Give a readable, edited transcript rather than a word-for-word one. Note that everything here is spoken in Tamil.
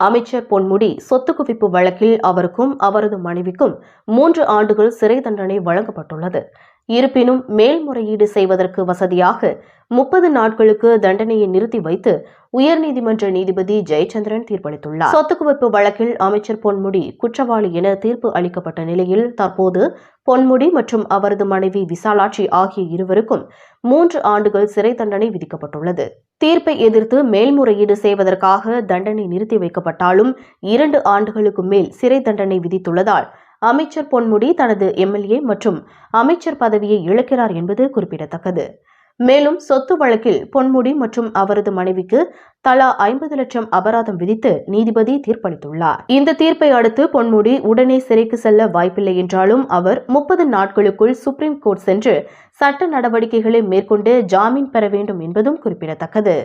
அமைச்சர் பொன்முடி சொத்து குவிப்பு வழக்கில் அவருக்கும் அவரது மனைவிக்கும் 3 ஆண்டுகள் சிறை தண்டனை வழங்கப்பட்டுள்ளது. இருப்பினும் மேல்முறையீடு செய்வதற்கு வசதியாக 30 நாட்களுக்கு தண்டனையை நிறுத்தி வைத்து உயர்நீதிமன்ற நீதிபதி ஜெயச்சந்திரன் தீர்ப்பளித்துள்ளார். சொத்து குவிப்பு வழக்கில் அமைச்சர் பொன்முடி குற்றவாளி என தீர்ப்பு அளிக்கப்பட்ட நிலையில் தற்போது பொன்முடி மற்றும் அவரது மனைவி விசாலாட்சி ஆகிய இருவருக்கும் 3 ஆண்டுகள் சிறை தண்டனை விதிக்கப்பட்டுள்ளது. தீர்ப்பை எதிர்த்து மேல்முறையீடு செய்வதற்காக தண்டனை நிறுத்தி வைக்கப்பட்டாலும் 2 ஆண்டுகளுக்கு மேல் சிறை தண்டனை விதித்துள்ளதால் அமைச்சர் பொன்முடி தனது எம்எல்ஏ மற்றும் அமைச்சர் பதவியை இழக்கிறார் என்பது குறிப்பிடத்தக்கது. மேலும் சொத்து வழக்கில் பொன்முடி மற்றும் அவரது மனைவிக்கு தலா 50 லட்சம் அபராதம் விதித்து நீதிபதி தீர்ப்பளித்துள்ளார். இந்த தீர்ப்பை அடுத்து பொன்முடி உடனே சிறைக்கு செல்ல வாய்ப்பில்லை என்றாலும் அவர் 30 நாட்களுக்குள் சுப்ரீம் கோர்ட் சென்று சட்ட நடவடிக்கைகளை மேற்கொண்டு ஜாமீன் பெற வேண்டும் என்பதும் குறிப்பிடத்தக்கது.